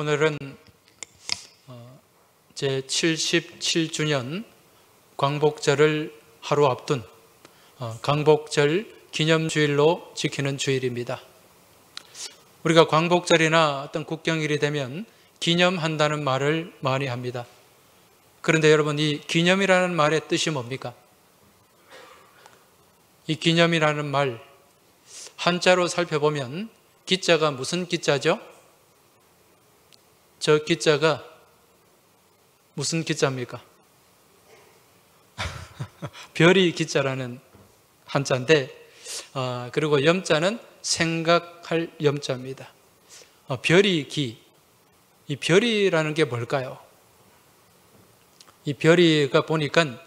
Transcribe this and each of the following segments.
오늘은 제77주년 광복절을 하루 앞둔 광복절 기념주일로 지키는 주일입니다. 우리가 광복절이나 어떤 국경일이 되면 기념한다는 말을 많이 합니다. 그런데 여러분, 이 기념이라는 말의 뜻이 뭡니까? 이 기념이라는 말, 한자로 살펴보면 기자가 무슨 기자죠? 저 기자가 무슨 기자입니까? 별이 기자라는 한자인데, 그리고 염자는 생각할 염자입니다. 별이 기, 이 별이라는 게 뭘까요? 이 별이가 보니까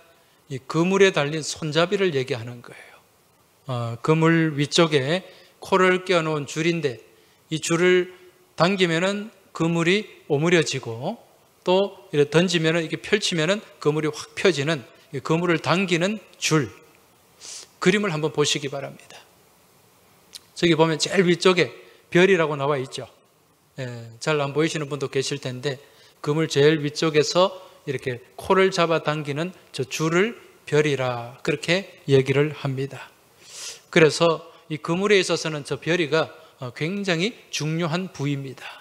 이 그물에 달린 손잡이를 얘기하는 거예요. 그물 위쪽에 코를 끼워놓은 줄인데, 이 줄을 당기면은 그물이 오므려지고, 또 이렇게 던지면은, 이렇게 펼치면은 그물이 확 펴지는, 그물을 당기는 줄, 그림을 한번 보시기 바랍니다. 저기 보면 제일 위쪽에 별이라고 나와 있죠. 잘 안 보이시는 분도 계실 텐데, 그물 제일 위쪽에서 이렇게 코를 잡아 당기는 저 줄을 별이라 그렇게 얘기를 합니다. 그래서 이 그물에 있어서는 저 별이가 굉장히 중요한 부위입니다.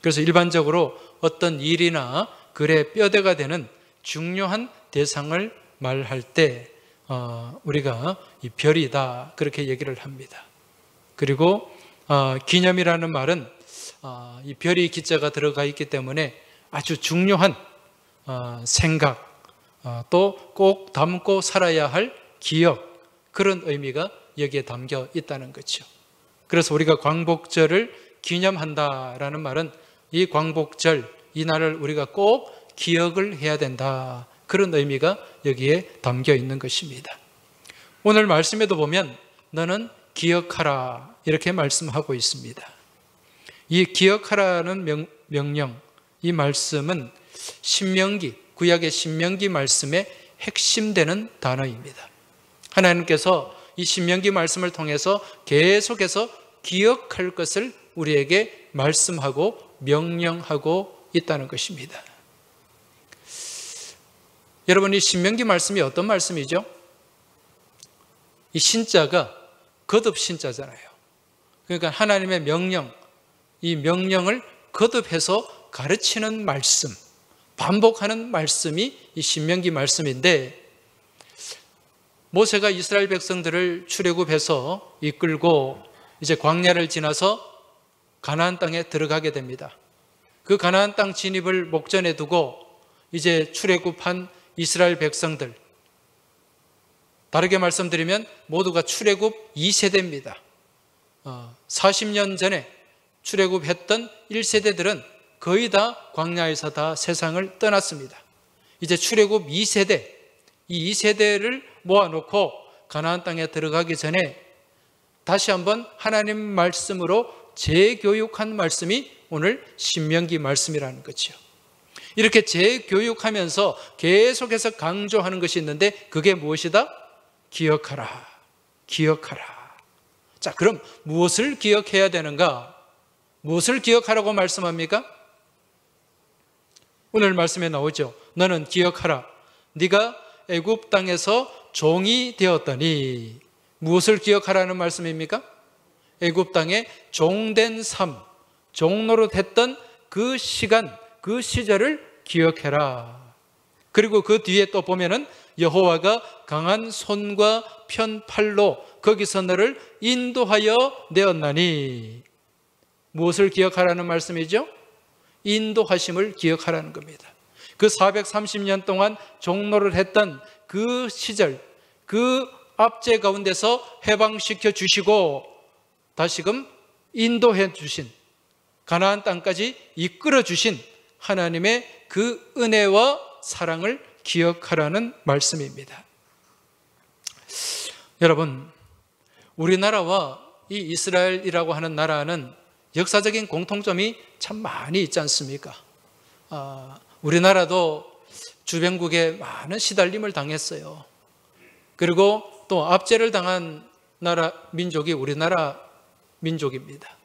그래서 일반적으로 어떤 일이나 글의 뼈대가 되는 중요한 대상을 말할 때 우리가 이 별이다 그렇게 얘기를 합니다. 그리고 기념이라는 말은 이 별이 기자가 들어가 있기 때문에 아주 중요한 생각, 또 꼭 담고 살아야 할 기억, 그런 의미가 여기에 담겨 있다는 거죠. 그래서 우리가 광복절을 기념한다라는 말은 이 광복절, 이 날을 우리가 꼭 기억을 해야 된다, 그런 의미가 여기에 담겨 있는 것입니다. 오늘 말씀에도 보면 너는 기억하라 이렇게 말씀하고 있습니다. 이 기억하라는 명령, 이 말씀은 신명기, 구약의 신명기 말씀의 핵심되는 단어입니다. 하나님께서 이 신명기 말씀을 통해서 계속해서 기억할 것을 우리에게 말씀하고 명령하고 있다는 것입니다. 여러분, 이 신명기 말씀이 어떤 말씀이죠? 이 신자가 거듭 신자잖아요. 그러니까 하나님의 명령, 이 명령을 거듭해서 가르치는 말씀, 반복하는 말씀이 이 신명기 말씀인데, 모세가 이스라엘 백성들을 출애굽해서 이끌고 이제 광야를 지나서 가나안 땅에 들어가게 됩니다. 그 가나안 땅 진입을 목전에 두고 이제 출애굽한 이스라엘 백성들, 다르게 말씀드리면 모두가 출애굽 2세대입니다. 40년 전에 출애굽했던 1세대들은 거의 다 광야에서 다 세상을 떠났습니다. 이제 출애굽 2세대, 이 2세대를 모아놓고 가나안 땅에 들어가기 전에 다시 한번 하나님 말씀으로 재교육한 말씀이 오늘 신명기 말씀이라는 거죠. 이렇게 재교육하면서 계속해서 강조하는 것이 있는데, 그게 무엇이다? 기억하라, 기억하라. 자, 그럼 무엇을 기억해야 되는가? 무엇을 기억하라고 말씀합니까? 오늘 말씀에 나오죠. 너는 기억하라. 네가 애굽 땅에서 종이 되었더니. 무엇을 기억하라는 말씀입니까? 애굽 땅에 종된 삶, 종노릇했던 그 시간, 그 시절을 기억해라. 그리고 그 뒤에 또 보면은 여호와가 강한 손과 편팔로 거기서 너를 인도하여 내었나니. 무엇을 기억하라는 말씀이죠? 인도하심을 기억하라는 겁니다. 그 430년 동안 종노를 했던 그 시절, 그 압제 가운데서 해방시켜 주시고 다시금 인도해 주신, 가나안 땅까지 이끌어 주신 하나님의 그 은혜와 사랑을 기억하라는 말씀입니다. 여러분, 우리나라와 이 이스라엘이라고 하는 나라는 역사적인 공통점이 참 많이 있지 않습니까? 우리나라도 주변국에 많은 시달림을 당했어요. 그리고 또 압제를 당한 나라 민족이 우리나라 민족입니다.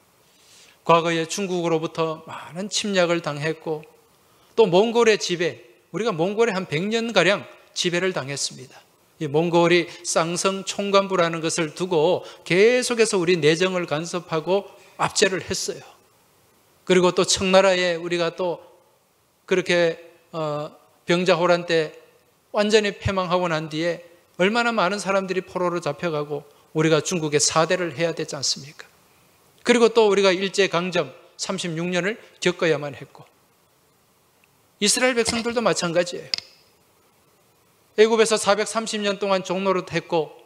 과거에 중국으로부터 많은 침략을 당했고 또 몽골의 지배, 우리가 몽골에 한 100년가량 지배를 당했습니다. 이 몽골이 쌍성 총관부라는 것을 두고 계속해서 우리 내정을 간섭하고 압제를 했어요. 그리고 또 청나라에 우리가 또 그렇게 병자호란 때 완전히 패망하고 난 뒤에 얼마나 많은 사람들이 포로로 잡혀가고 우리가 중국에 사대를 해야 되지 않습니까? 그리고 또 우리가 일제강점 36년을 겪어야만 했고 이스라엘 백성들도 마찬가지예요. 애굽에서 430년 동안 종노릇 했고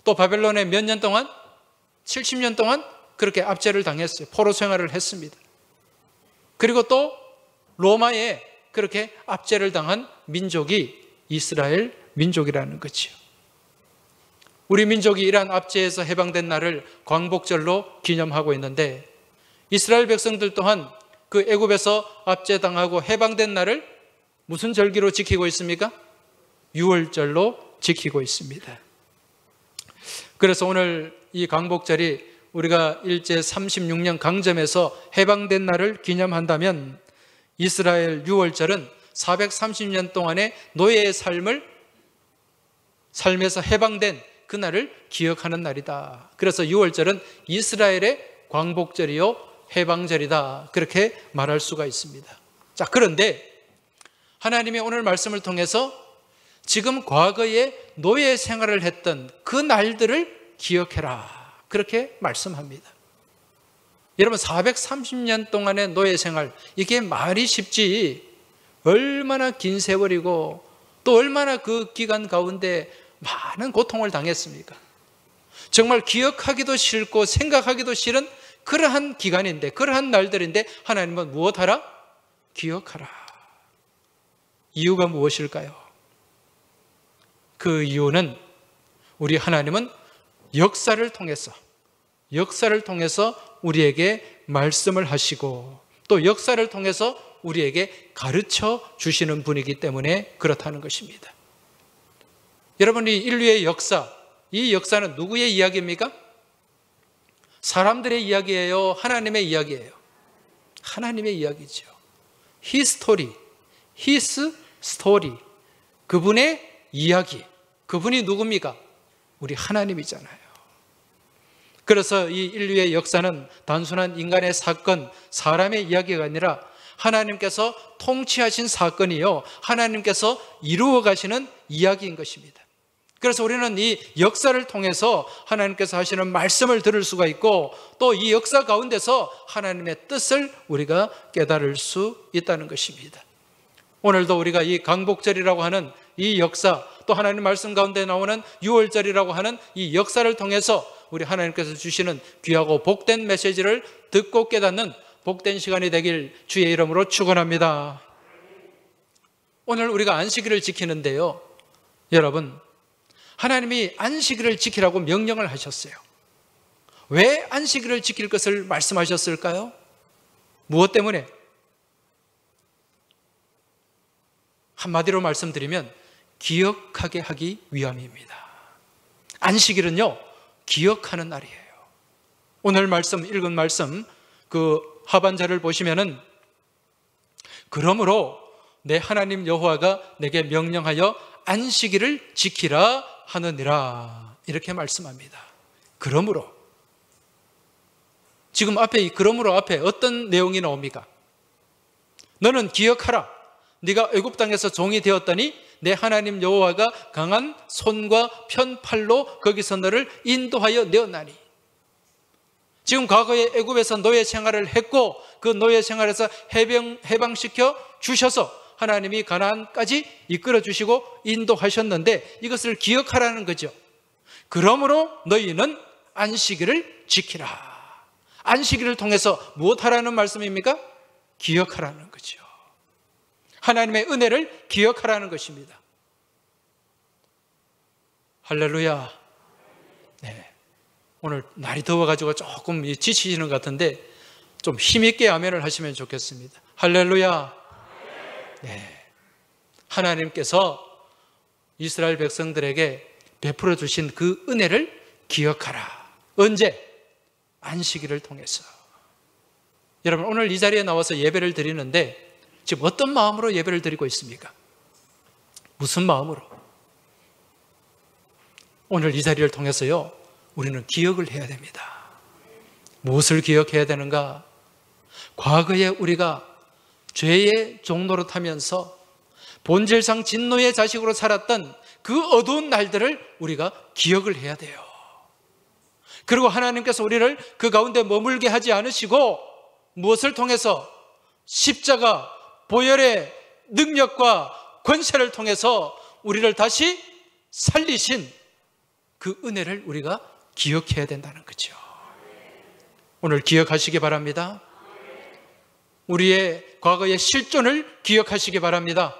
또 바벨론에 몇 년 동안? 70년 동안 그렇게 압제를 당했어요. 포로 생활을 했습니다. 그리고 또 로마에 그렇게 압제를 당한 민족이 이스라엘 민족이라는 거죠. 우리 민족이 이러한 압제에서 해방된 날을 광복절로 기념하고 있는데 이스라엘 백성들 또한 그 애굽에서 압제당하고 해방된 날을 무슨 절기로 지키고 있습니까? 유월절로 지키고 있습니다. 그래서 오늘 이 광복절이 우리가 일제 36년 강점에서 해방된 날을 기념한다면 이스라엘 유월절은 430년 동안의 노예의 삶에서 해방된 그날을 기억하는 날이다. 그래서 유월절은 이스라엘의 광복절이요 해방절이다. 그렇게 말할 수가 있습니다. 자, 그런데 하나님이 오늘 말씀을 통해서 지금 과거에 노예 생활을 했던 그 날들을 기억해라. 그렇게 말씀합니다. 여러분 430년 동안의 노예 생활, 이게 말이 쉽지 얼마나 긴 세월이고 또 얼마나 그 기간 가운데 많은 고통을 당했습니까? 정말 기억하기도 싫고 생각하기도 싫은 그러한 기간인데, 그러한 날들인데 하나님은 무엇하라? 기억하라. 이유가 무엇일까요? 그 이유는 우리 하나님은 역사를 통해서 우리에게 말씀을 하시고 또 역사를 통해서 우리에게 가르쳐 주시는 분이기 때문에 그렇다는 것입니다. 여러분, 이 인류의 역사, 이 역사는 누구의 이야기입니까? 사람들의 이야기예요? 하나님의 이야기예요? 하나님의 이야기죠. His story. 그분의 이야기. 그분이 누굽니까? 우리 하나님이잖아요. 그래서 이 인류의 역사는 단순한 인간의 사건, 사람의 이야기가 아니라 하나님께서 통치하신 사건이요, 하나님께서 이루어 가시는 이야기인 것입니다. 그래서 우리는 이 역사를 통해서 하나님께서 하시는 말씀을 들을 수가 있고 또 이 역사 가운데서 하나님의 뜻을 우리가 깨달을 수 있다는 것입니다. 오늘도 우리가 이 광복절이라고 하는 이 역사, 또 하나님 말씀 가운데 나오는 유월절이라고 하는 이 역사를 통해서 우리 하나님께서 주시는 귀하고 복된 메시지를 듣고 깨닫는 복된 시간이 되길 주의 이름으로 축원합니다. 오늘 우리가 안식일을 지키는데요, 여러분, 하나님이 안식일을 지키라고 명령을 하셨어요. 왜 안식일을 지킬 것을 말씀하셨을까요? 무엇 때문에? 한마디로 말씀드리면 기억하게 하기 위함입니다. 안식일은요, 기억하는 날이에요. 오늘 말씀, 읽은 말씀, 그 하반절을 보시면은 그러므로 내 하나님 여호와가 내게 명령하여 안식일을 지키라 하느니라, 이렇게 말씀합니다. 그러므로, 지금 앞에 이 그러므로 앞에 어떤 내용이 나옵니까? 너는 기억하라. 네가 애굽 땅에서 종이 되었더니 내 하나님 여호와가 강한 손과 편팔로 거기서 너를 인도하여 내었나니. 지금 과거에 애굽에서 노예 생활을 했고 그 노예 생활에서 해방시켜 주셔서 하나님이 가나안까지 이끌어 주시고 인도하셨는데 이것을 기억하라는 거죠. 그러므로 너희는 안식일을 지키라. 안식일을 통해서 무엇하라는 말씀입니까? 기억하라는 거죠. 하나님의 은혜를 기억하라는 것입니다. 할렐루야. 네. 오늘 날이 더워가지고 조금 지치시는 것 같은데 좀 힘있게 아멘을 하시면 좋겠습니다. 할렐루야. 네. 하나님께서 이스라엘 백성들에게 베풀어 주신 그 은혜를 기억하라. 언제? 안식일을 통해서. 여러분, 오늘 이 자리에 나와서 예배를 드리는데 지금 어떤 마음으로 예배를 드리고 있습니까? 무슨 마음으로? 오늘 이 자리를 통해서요, 우리는 기억을 해야 됩니다. 무엇을 기억해야 되는가? 과거에 우리가 죄의 종로로 타면서 본질상 진노의 자식으로 살았던 그 어두운 날들을 우리가 기억을 해야 돼요. 그리고 하나님께서 우리를 그 가운데 머물게 하지 않으시고 무엇을 통해서? 십자가, 보혈의 능력과 권세를 통해서 우리를 다시 살리신 그 은혜를 우리가 기억해야 된다는 거죠. 오늘 기억하시기 바랍니다. 우리의 과거의 실존을 기억하시기 바랍니다.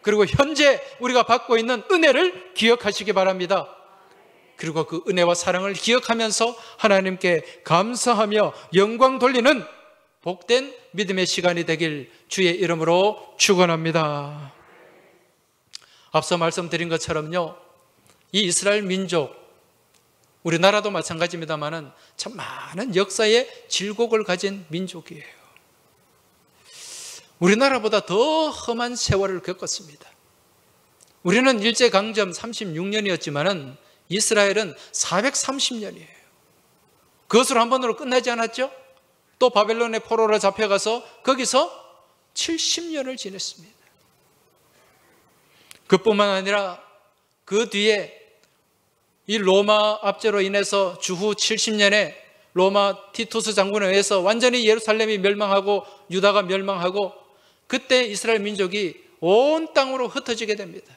그리고 현재 우리가 받고 있는 은혜를 기억하시기 바랍니다. 그리고 그 은혜와 사랑을 기억하면서 하나님께 감사하며 영광 돌리는 복된 믿음의 시간이 되길 주의 이름으로 축원합니다. 앞서 말씀드린 것처럼요, 이 이스라엘 민족, 우리나라도 마찬가지입니다만은 참 많은 역사의 질곡을 가진 민족이에요. 우리나라보다 더 험한 세월을 겪었습니다. 우리는 일제강점 36년이었지만은 이스라엘은 430년이에요. 그것으로 한 번으로 끝나지 않았죠? 또 바벨론의 포로로 잡혀가서 거기서 70년을 지냈습니다. 그뿐만 아니라 그 뒤에 이 로마 압제로 인해서 주후 70년에 로마 티투스 장군에 의해서 완전히 예루살렘이 멸망하고 유다가 멸망하고 그때 이스라엘 민족이 온 땅으로 흩어지게 됩니다.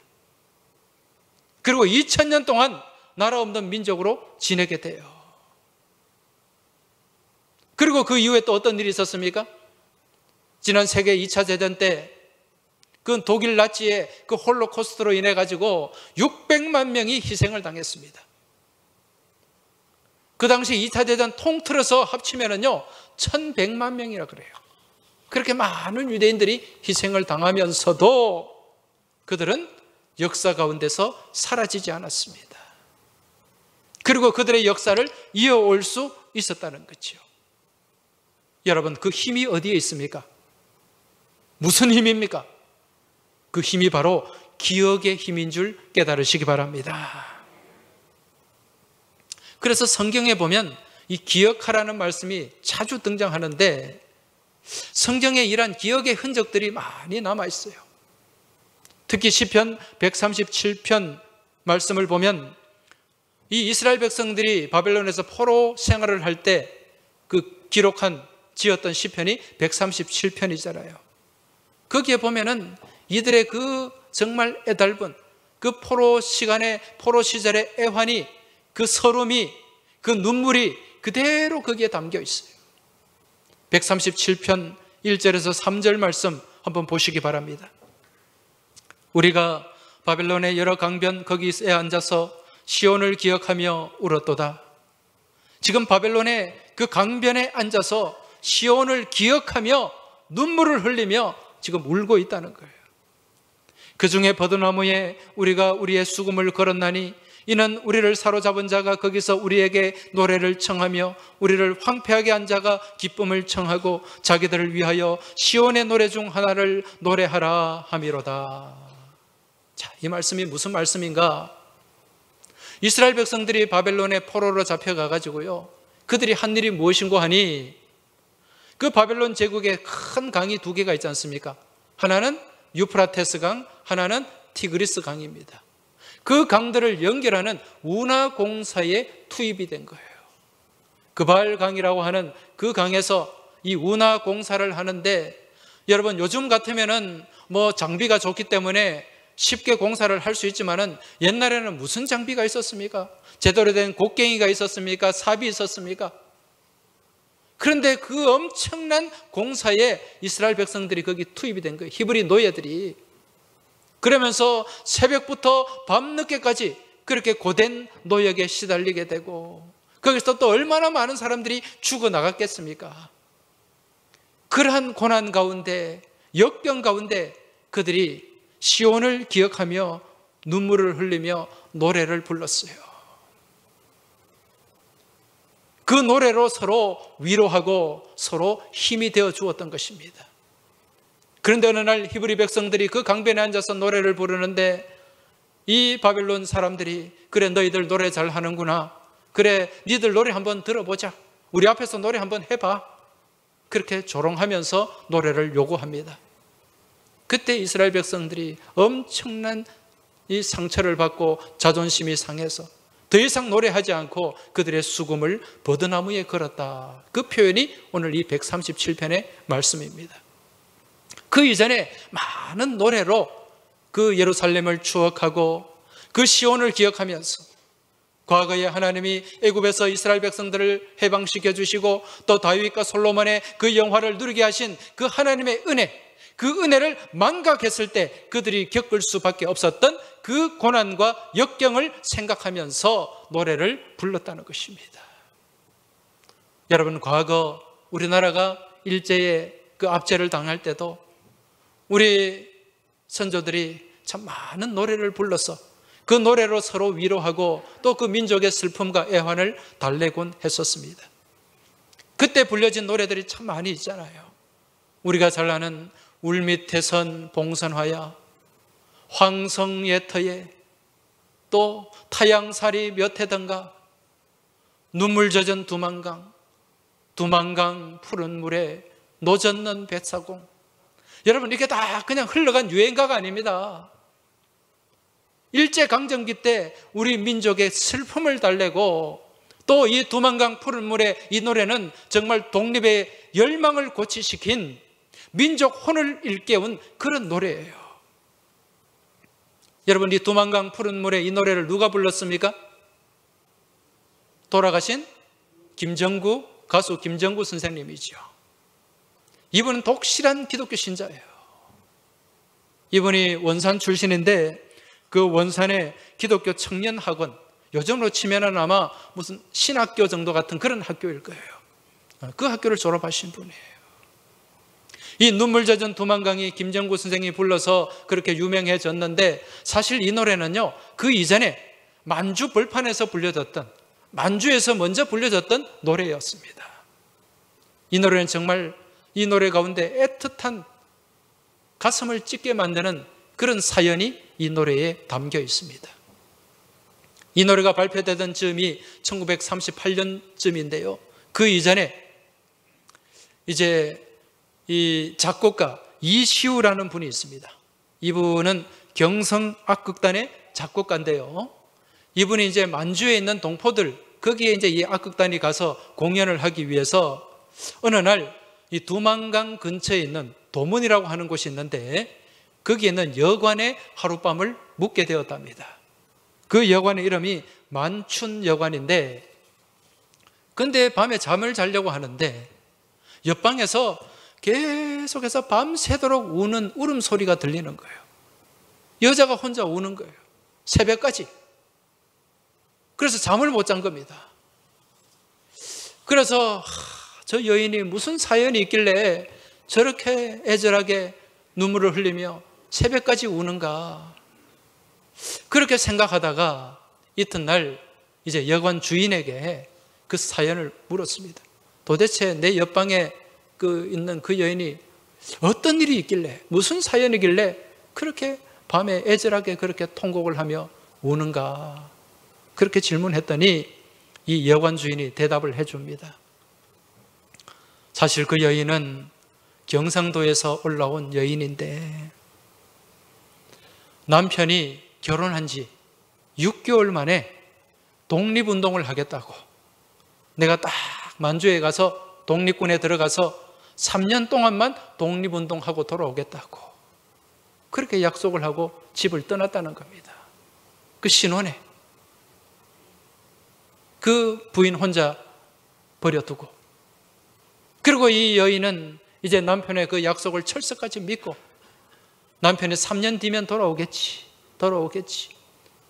그리고 2000년 동안 나라 없는 민족으로 지내게 돼요. 그리고 그 이후에 또 어떤 일이 있었습니까? 지난 세계 2차 대전 때 그 독일 나치의 그 홀로코스트로 인해 가지고 600만 명이 희생을 당했습니다. 그 당시 2차 대전 통틀어서 합치면은요 1100만 명이라 그래요. 그렇게 많은 유대인들이 희생을 당하면서도 그들은 역사 가운데서 사라지지 않았습니다. 그리고 그들의 역사를 이어올 수 있었다는 거죠. 여러분, 그 힘이 어디에 있습니까? 무슨 힘입니까? 그 힘이 바로 기억의 힘인 줄 깨달으시기 바랍니다. 그래서 성경에 보면 이 기억하라는 말씀이 자주 등장하는데 성경에 이러한 기억의 흔적들이 많이 남아 있어요. 특히 시편 137편 말씀을 보면 이 이스라엘 백성들이 바벨론에서 포로 생활을 할 때 그 지었던 시편이 137편이잖아요. 거기에 보면은 이들의 그 정말 애달픈 그 포로 시절의 애환이, 그 서름이, 그 눈물이 그대로 거기에 담겨 있어요. 137편 1절에서 3절 말씀 한번 보시기 바랍니다. 우리가 바벨론의 여러 강변 거기에 앉아서 시온을 기억하며 울었도다. 지금 바벨론의 그 강변에 앉아서 시온을 기억하며 눈물을 흘리며 지금 울고 있다는 거예요. 그 중에 버드나무에 우리가 우리의 수금을 걸었나니 이는 우리를 사로잡은 자가 거기서 우리에게 노래를 청하며 우리를 황폐하게 한 자가 기쁨을 청하고 자기들을 위하여 시온의 노래 중 하나를 노래하라 함이로다. 자, 이 말씀이 무슨 말씀인가? 이스라엘 백성들이 바벨론의 포로로 잡혀가 가지고요, 그들이 한 일이 무엇인고 하니 그 바벨론 제국에 큰 강이 두 개가 있지 않습니까? 하나는 유프라테스 강, 하나는 티그리스 강입니다. 그 강들을 연결하는 운하공사에 투입이 된 거예요. 그발강이라고 하는 그 강에서 이 운하공사를 하는데, 여러분 요즘 같으면은 뭐 장비가 좋기 때문에 쉽게 공사를 할 수 있지만은 옛날에는 무슨 장비가 있었습니까? 제대로 된 곡괭이가 있었습니까? 삽이 있었습니까? 그런데 그 엄청난 공사에 이스라엘 백성들이 거기 투입이 된 거예요. 히브리 노예들이. 그러면서 새벽부터 밤늦게까지 그렇게 고된 노역에 시달리게 되고, 거기서 또 얼마나 많은 사람들이 죽어나갔겠습니까? 그러한 고난 가운데, 역병 가운데 그들이 시온을 기억하며 눈물을 흘리며 노래를 불렀어요. 그 노래로 서로 위로하고 서로 힘이 되어 주었던 것입니다. 그런데 어느 날 히브리 백성들이 그 강변에 앉아서 노래를 부르는데 이 바벨론 사람들이 그래 너희들 노래 잘하는구나, 그래 니들 노래 한번 들어보자, 우리 앞에서 노래 한번 해봐, 그렇게 조롱하면서 노래를 요구합니다. 그때 이스라엘 백성들이 엄청난 이 상처를 받고 자존심이 상해서 더 이상 노래하지 않고 그들의 수금을 버드나무에 걸었다. 그 표현이 오늘 이 137편의 말씀입니다. 그 이전에 많은 노래로 그 예루살렘을 추억하고 그 시온을 기억하면서 과거에 하나님이 애굽에서 이스라엘 백성들을 해방시켜 주시고 또 다윗과 솔로몬의 그 영화를 누리게 하신 그 하나님의 은혜, 그 은혜를 망각했을 때 그들이 겪을 수밖에 없었던 그 고난과 역경을 생각하면서 노래를 불렀다는 것입니다. 여러분, 과거 우리나라가 일제에 그 압제를 당할 때도 우리 선조들이 참 많은 노래를 불러서 그 노래로 서로 위로하고 또 그 민족의 슬픔과 애환을 달래곤 했었습니다. 그때 불려진 노래들이 참 많이 있잖아요. 우리가 잘 아는 울밑에선 봉선화야, 황성예터에, 또 타양살이 몇 해던가, 눈물 젖은 두만강, 두만강 푸른 물에 노젓는 뱃사공. 여러분, 이게 다 그냥 흘러간 유행가가 아닙니다. 일제강점기 때 우리 민족의 슬픔을 달래고 또 이 두만강 푸른 물의 이 노래는 정말 독립의 열망을 고취시킨 민족 혼을 일깨운 그런 노래예요. 여러분, 이 두만강 푸른 물에 이 노래를 누가 불렀습니까? 돌아가신 김정구, 가수 김정구 선생님이죠. 이분은 독실한 기독교 신자예요. 이분이 원산 출신인데 그 원산의 기독교 청년학원, 요즘으로 치면은 아마 무슨 신학교 정도 같은 그런 학교일 거예요. 그 학교를 졸업하신 분이에요. 이 눈물 젖은 두만강이 김정구 선생님이 불러서 그렇게 유명해졌는데 사실 이 노래는요, 그 이전에 만주 벌판에서 불려졌던, 만주에서 먼저 불려졌던 노래였습니다. 이 노래는 정말 이 노래 가운데 애틋한 가슴을 찢게 만드는 그런 사연이 이 노래에 담겨 있습니다. 이 노래가 발표되던 즈음이 1938년쯤인데요. 그 이전에 이제 이 작곡가 이시우라는 분이 있습니다. 이분은 경성악극단의 작곡가인데요. 이분이 이제 만주에 있는 동포들, 거기에 이제 이 악극단이 가서 공연을 하기 위해서 어느 날 이 두만강 근처에 있는 도문이라고 하는 곳이 있는데 거기에 있는 여관에 하룻밤을 묵게 되었답니다. 그 여관의 이름이 만춘여관인데, 근데 밤에 잠을 자려고 하는데 옆방에서 계속해서 밤새도록 우는 울음소리가 들리는 거예요. 여자가 혼자 우는 거예요. 새벽까지. 그래서 잠을 못 잔 겁니다. 그래서 저 여인이 무슨 사연이 있길래 저렇게 애절하게 눈물을 흘리며 새벽까지 우는가, 그렇게 생각하다가 이튿날 이제 여관 주인에게 그 사연을 물었습니다. 도대체 내 옆방에 있는 그 여인이 어떤 일이 있길래, 무슨 사연이길래 그렇게 밤에 애절하게 그렇게 통곡을 하며 우는가, 그렇게 질문했더니 이 여관 주인이 대답을 해줍니다. 사실 그 여인은 경상도에서 올라온 여인인데 남편이 결혼한 지 6개월 만에 독립운동을 하겠다고, 내가 딱 만주에 가서 독립군에 들어가서 3년 동안만 독립운동하고 돌아오겠다고 그렇게 약속을 하고 집을 떠났다는 겁니다. 그 신혼에 그 부인 혼자 버려두고, 그리고 이 여인은 이제 남편의 그 약속을 철석같이 믿고 남편이 3년 뒤면 돌아오겠지.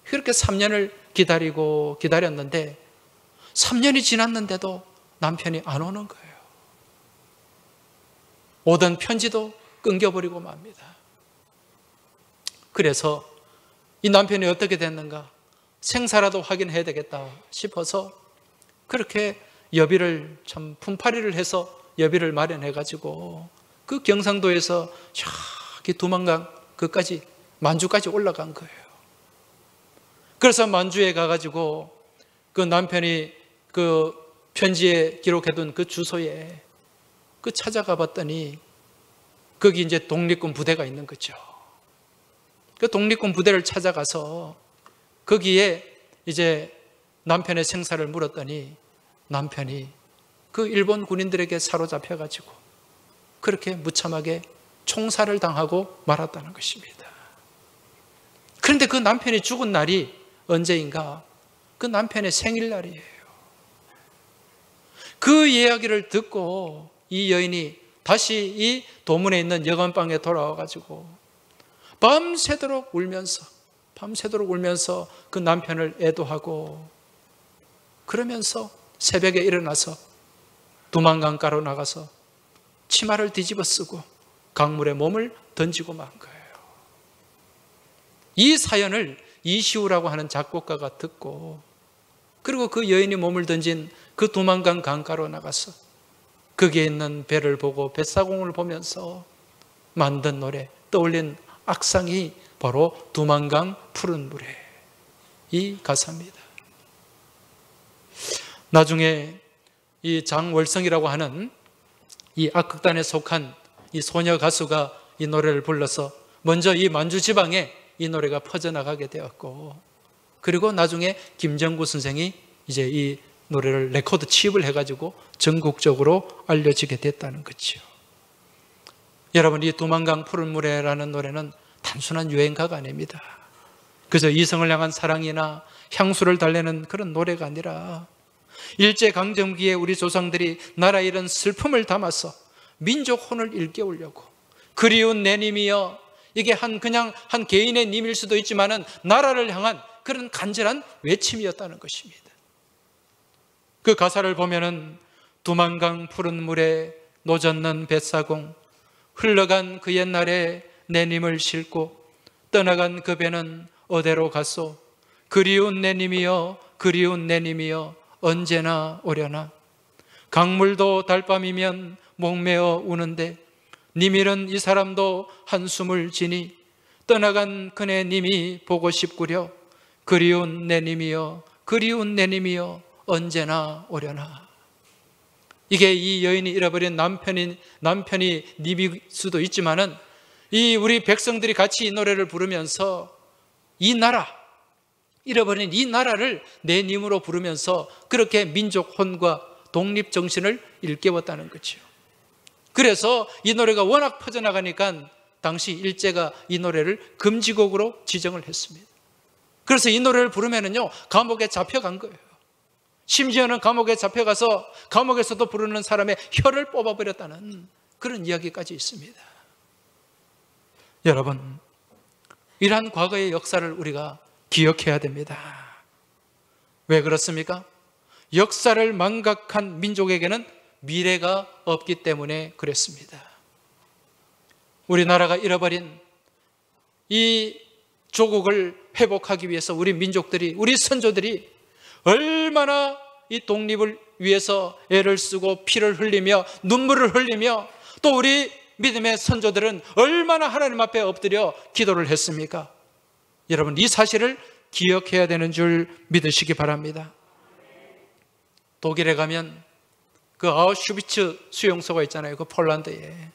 그렇게 3년을 기다렸는데 3년이 지났는데도 남편이 안 오는 거예요. 오던 편지도 끊겨버리고 맙니다. 그래서 이 남편이 어떻게 됐는가 생사라도 확인해야 되겠다 싶어서 그렇게 여비를 참 품팔이를 해서 여비를 마련해가지고 그 경상도에서 저기 두만강 그까지 만주까지 올라간 거예요. 그래서 만주에 가가지고 그 남편이 그 편지에 기록해둔 그 주소에 그 찾아가 봤더니 거기 이제 독립군 부대가 있는 거죠. 그 독립군 부대를 찾아가서 거기에 이제 남편의 생사를 물었더니 남편이 그 일본 군인들에게 사로잡혀가지고 그렇게 무참하게 총살을 당하고 말았다는 것입니다. 그런데 그 남편이 죽은 날이 언제인가? 그 남편의 생일날이에요. 그 이야기를 듣고 이 여인이 다시 이 도문에 있는 여관방에 돌아와가지고 밤새도록 울면서 그 남편을 애도하고 그러면서 새벽에 일어나서 두만강가로 나가서 치마를 뒤집어 쓰고 강물에 몸을 던지고 만 거예요. 이 사연을 이시우라고 하는 작곡가가 듣고 그리고 그 여인이 몸을 던진 그 두만강 강가로 나가서 거기에 있는 배를 보고 뱃사공을 보면서 만든 노래, 떠올린 악상이 바로 두만강 푸른 물에 이 가사입니다. 나중에 이 장월성이라고 하는 이 악극단에 속한 이 소녀 가수가 이 노래를 불러서 먼저 이 만주 지방에 이 노래가 퍼져나가게 되었고 그리고 나중에 김정구 선생이 이제 이 노래를 레코드 취입을 해가지고 전국적으로 알려지게 됐다는 거죠. 여러분, 이 두만강 푸른 물에라는 노래는 단순한 유행가가 아닙니다. 그저 이성을 향한 사랑이나 향수를 달래는 그런 노래가 아니라 일제강점기에 우리 조상들이 나라 잃은 슬픔을 담아서 민족 혼을 일깨우려고 그리운 내 님이여, 이게 그냥 한 개인의 님일 수도 있지만은 나라를 향한 그런 간절한 외침이었다는 것입니다. 그 가사를 보면은 두만강 푸른 물에 노젓는 뱃사공, 흘러간 그 옛날에 내 님을 싣고 떠나간 그 배는 어디로 갔소? 그리운 내 님이여, 그리운 내 님이여, 언제나 오려나. 강물도 달밤이면 목매어 우는데 님이른 이 사람도 한숨을 지니 떠나간 그네 님이 보고 싶구려. 그리운 내 님이여, 그리운 내 님이여, 언제나 오려나. 이게 이 여인이 잃어버린 남편이 님일 수도 있지만은 이 우리 백성들이 같이 이 노래를 부르면서 이 나라, 잃어버린 이 나라를 내 님으로 부르면서 그렇게 민족 혼과 독립 정신을 일깨웠다는 거죠. 그래서 이 노래가 워낙 퍼져나가니까 당시 일제가 이 노래를 금지곡으로 지정을 했습니다. 그래서 이 노래를 부르면은요, 감옥에 잡혀간 거예요. 심지어는 감옥에 잡혀가서 감옥에서도 부르는 사람의 혀를 뽑아버렸다는 그런 이야기까지 있습니다. 여러분, 이러한 과거의 역사를 우리가 기억해야 됩니다. 왜 그렇습니까? 역사를 망각한 민족에게는 미래가 없기 때문에 그랬습니다. 우리나라가 잃어버린 이 조국을 회복하기 위해서 우리 민족들이, 우리 선조들이 얼마나 이 독립을 위해서 애를 쓰고 피를 흘리며 눈물을 흘리며 또 우리 믿음의 선조들은 얼마나 하나님 앞에 엎드려 기도를 했습니까? 여러분, 이 사실을 기억해야 되는 줄 믿으시기 바랍니다. 독일에 가면 그 아우슈비츠 수용소가 있잖아요. 그 폴란드에.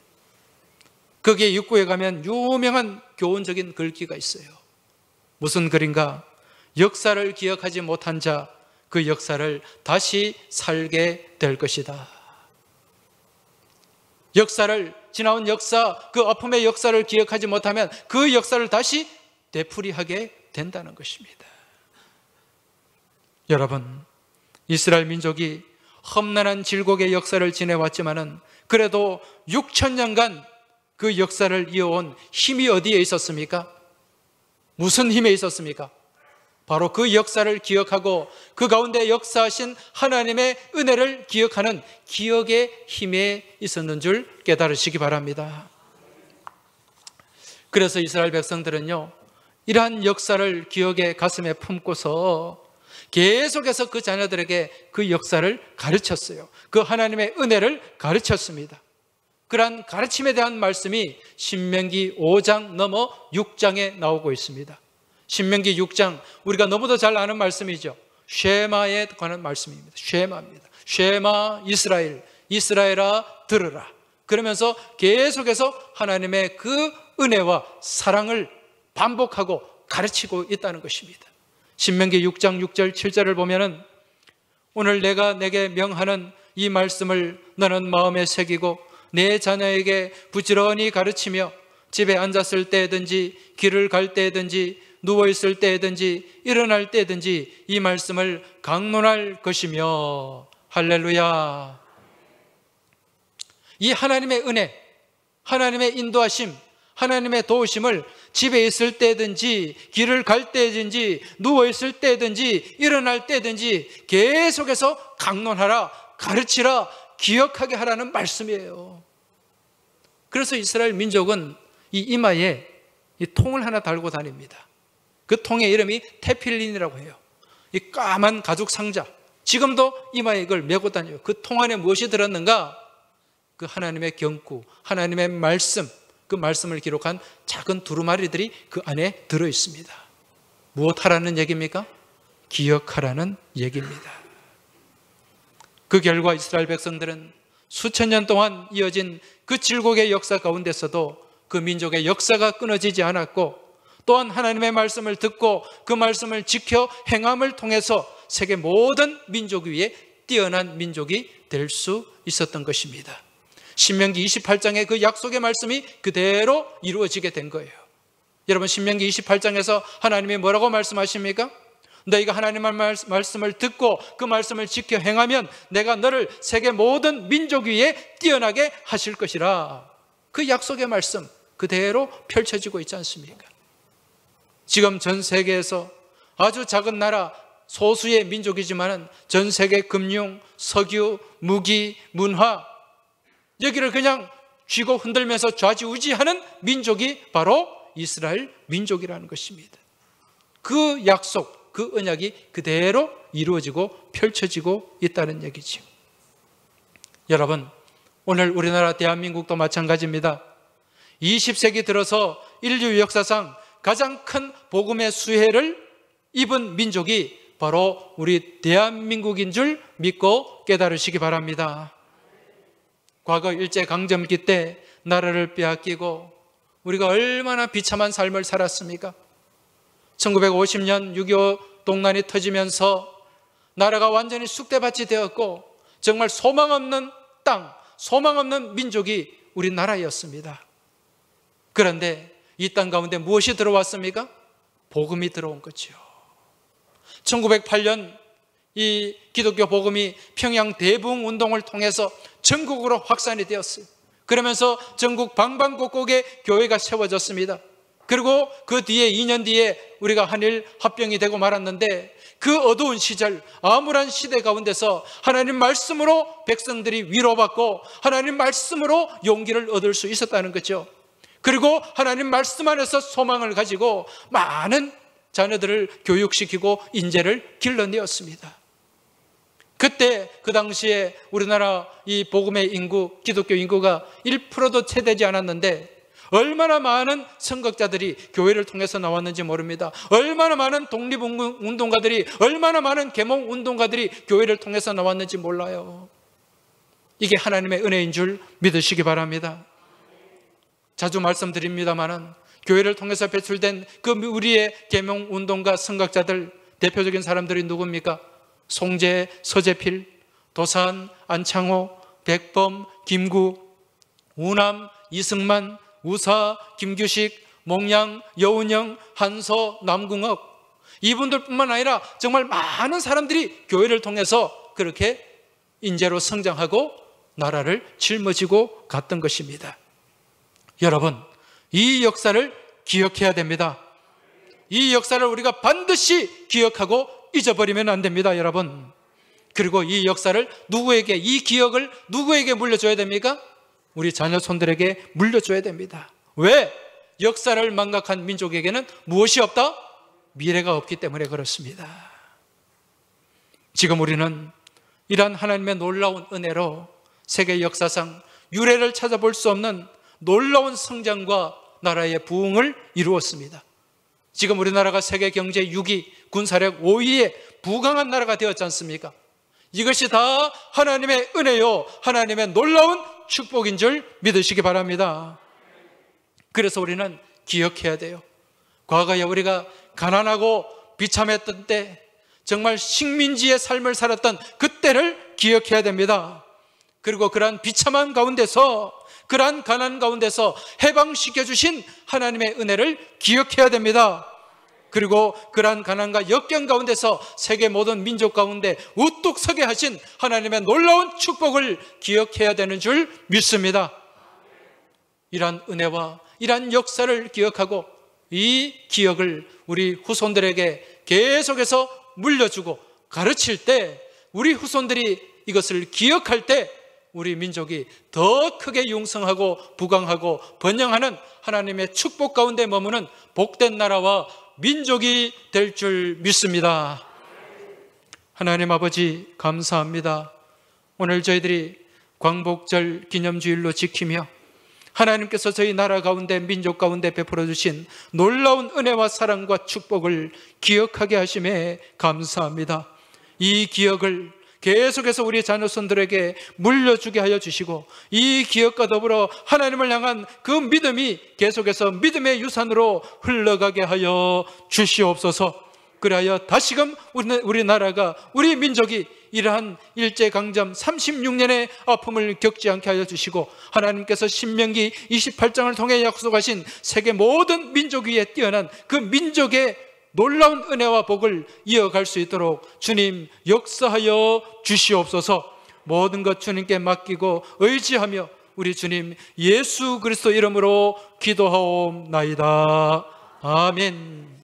거기에 입구에 가면 유명한 교훈적인 글귀가 있어요. 무슨 글인가? 역사를 기억하지 못한 자, 그 역사를 다시 살게 될 것이다. 역사를, 지나온 역사, 그 아픔의 역사를 기억하지 못하면 그 역사를 다시 되풀이하게 된다는 것입니다. 여러분, 이스라엘 민족이 험난한 질곡의 역사를 지내왔지만은 그래도 6,000년간 그 역사를 이어온 힘이 어디에 있었습니까? 무슨 힘에 있었습니까? 바로 그 역사를 기억하고 그 가운데 역사하신 하나님의 은혜를 기억하는 기억의 힘에 있었는 줄 깨달으시기 바랍니다. 그래서 이스라엘 백성들은요, 이러한 역사를 기억의 가슴에 품고서 계속해서 그 자녀들에게 그 역사를 가르쳤어요. 그 하나님의 은혜를 가르쳤습니다. 그러한 가르침에 대한 말씀이 신명기 5장 넘어 6장에 나오고 있습니다. 신명기 6장, 우리가 너무도 잘 아는 말씀이죠. 쉐마에 관한 말씀입니다. 쉐마입니다. 쉐마 이스라엘, 이스라엘아 들으라. 그러면서 계속해서 하나님의 그 은혜와 사랑을 반복하고 가르치고 있다는 것입니다. 신명기 6장 6절 7절을 보면은 오늘 내가 내게 명하는 이 말씀을 너는 마음에 새기고 내 자녀에게 부지런히 가르치며 집에 앉았을 때든지 길을 갈 때든지 누워있을 때든지 일어날 때든지 이 말씀을 강론할 것이며. 할렐루야. 이 하나님의 은혜, 하나님의 인도하심, 하나님의 도우심을 집에 있을 때든지 길을 갈 때든지 누워있을 때든지 일어날 때든지 계속해서 강론하라, 가르치라, 기억하게 하라는 말씀이에요. 그래서 이스라엘 민족은 이 이마에 이 통을 하나 달고 다닙니다. 그 통의 이름이 테필린이라고 해요. 이 까만 가죽 상자, 지금도 이마에 이걸 메고 다녀요. 그 통 안에 무엇이 들었는가? 그 하나님의 경구, 하나님의 말씀, 그 말씀을 기록한 작은 두루마리들이 그 안에 들어있습니다. 무엇하라는 얘기입니까? 기억하라는 얘기입니다. 그 결과 이스라엘 백성들은 수천 년 동안 이어진 그 질곡의 역사 가운데서도 그 민족의 역사가 끊어지지 않았고, 또한 하나님의 말씀을 듣고 그 말씀을 지켜 행함을 통해서 세계 모든 민족 위에 뛰어난 민족이 될 수 있었던 것입니다. 신명기 28장의 그 약속의 말씀이 그대로 이루어지게 된 거예요. 여러분, 신명기 28장에서 하나님이 뭐라고 말씀하십니까? 너희가 하나님의 말씀을 듣고 그 말씀을 지켜 행하면 내가 너를 세계 모든 민족 위에 뛰어나게 하실 것이라. 그 약속의 말씀 그대로 펼쳐지고 있지 않습니까? 지금 전 세계에서 아주 작은 나라 소수의 민족이지만 전 세계 금융, 석유, 무기, 문화, 여기를 그냥 쥐고 흔들면서 좌지우지하는 민족이 바로 이스라엘 민족이라는 것입니다. 그 약속, 그 언약이 그대로 이루어지고 펼쳐지고 있다는 얘기죠. 여러분, 오늘 우리나라 대한민국도 마찬가지입니다. 20세기 들어서 인류 역사상 가장 큰 복음의 수혜를 입은 민족이 바로 우리 대한민국인 줄 믿고 깨달으시기 바랍니다. 과거 일제강점기 때 나라를 빼앗기고 우리가 얼마나 비참한 삶을 살았습니까? 1950년 6.25 동란이 터지면서 나라가 완전히 쑥대밭이 되었고 정말 소망 없는 땅, 소망 없는 민족이 우리나라였습니다. 그런데 이 땅 가운데 무엇이 들어왔습니까? 복음이 들어온 거죠. 1908년 이 기독교 복음이 평양 대부흥 운동을 통해서 전국으로 확산이 되었어요. 그러면서 전국 방방곡곡에 교회가 세워졌습니다. 그리고 그 뒤에 2년 뒤에 우리가 한일 합병이 되고 말았는데, 그 어두운 시절, 암울한 시대 가운데서 하나님 말씀으로 백성들이 위로받고 하나님 말씀으로 용기를 얻을 수 있었다는 거죠. 그리고 하나님 말씀 안에서 소망을 가지고 많은 자녀들을 교육시키고 인재를 길러내었습니다. 그때 그 당시에 우리나라 이 복음의 인구, 기독교 인구가 1%도 채 되지 않았는데 얼마나 많은 선각자들이 교회를 통해서 나왔는지 모릅니다. 얼마나 많은 독립운동가들이, 얼마나 많은 계몽운동가들이 교회를 통해서 나왔는지 몰라요. 이게 하나님의 은혜인 줄 믿으시기 바랍니다. 자주 말씀드립니다마는 교회를 통해서 배출된 그 우리의 계몽운동가 선각자들 대표적인 사람들이 누굽니까? 송재, 서재필, 도산, 안창호, 백범, 김구, 우남, 이승만, 우사, 김규식, 몽양, 여운영, 한서, 남궁업, 이분들뿐만 아니라 정말 많은 사람들이 교회를 통해서 그렇게 인재로 성장하고 나라를 짊어지고 갔던 것입니다. 여러분, 이 역사를 기억해야 됩니다. 이 역사를 우리가 반드시 기억하고 잊어버리면 안 됩니다, 여러분. 그리고 이 역사를 누구에게, 이 기억을 누구에게 물려줘야 됩니까? 우리 자녀손들에게 물려줘야 됩니다. 왜? 역사를 망각한 민족에게는 무엇이 없다? 미래가 없기 때문에 그렇습니다. 지금 우리는 이러한 하나님의 놀라운 은혜로 세계 역사상 유례를 찾아볼 수 없는 놀라운 성장과 나라의 부흥을 이루었습니다. 지금 우리나라가 세계 경제 6위, 군사력 5위의 부강한 나라가 되었지 않습니까? 이것이 다 하나님의 은혜요, 하나님의 놀라운 축복인 줄 믿으시기 바랍니다. 그래서 우리는 기억해야 돼요. 과거에 우리가 가난하고 비참했던 때, 정말 식민지의 삶을 살았던 그때를 기억해야 됩니다. 그리고 그러한 비참한 가운데서, 그러한 가난 가운데서 해방시켜 주신 하나님의 은혜를 기억해야 됩니다. 그리고 그러한 가난과 역경 가운데서 세계 모든 민족 가운데 우뚝 서게 하신 하나님의 놀라운 축복을 기억해야 되는 줄 믿습니다. 이러한 은혜와 이러한 역사를 기억하고 이 기억을 우리 후손들에게 계속해서 물려주고 가르칠 때, 우리 후손들이 이것을 기억할 때 우리 민족이 더 크게 융성하고 부강하고 번영하는 하나님의 축복 가운데 머무는 복된 나라와 민족이 될 줄 믿습니다. 하나님 아버지, 감사합니다. 오늘 저희들이 광복절 기념주일로 지키며 하나님께서 저희 나라 가운데, 민족 가운데 베풀어 주신 놀라운 은혜와 사랑과 축복을 기억하게 하심에 감사합니다. 이 기억을 계속해서 우리 자녀손들에게 물려주게 하여 주시고, 이 기억과 더불어 하나님을 향한 그 믿음이 계속해서 믿음의 유산으로 흘러가게 하여 주시옵소서. 그리하여 다시금 우리나라가, 우리 민족이 이러한 일제강점 36년의 아픔을 겪지 않게 하여 주시고, 하나님께서 신명기 28장을 통해 약속하신 세계 모든 민족 위에 뛰어난 그 민족의 놀라운 은혜와 복을 이어갈 수 있도록 주님 역사하여 주시옵소서. 모든 것 주님께 맡기고 의지하며 우리 주님 예수 그리스도 이름으로 기도하옵나이다. 아멘.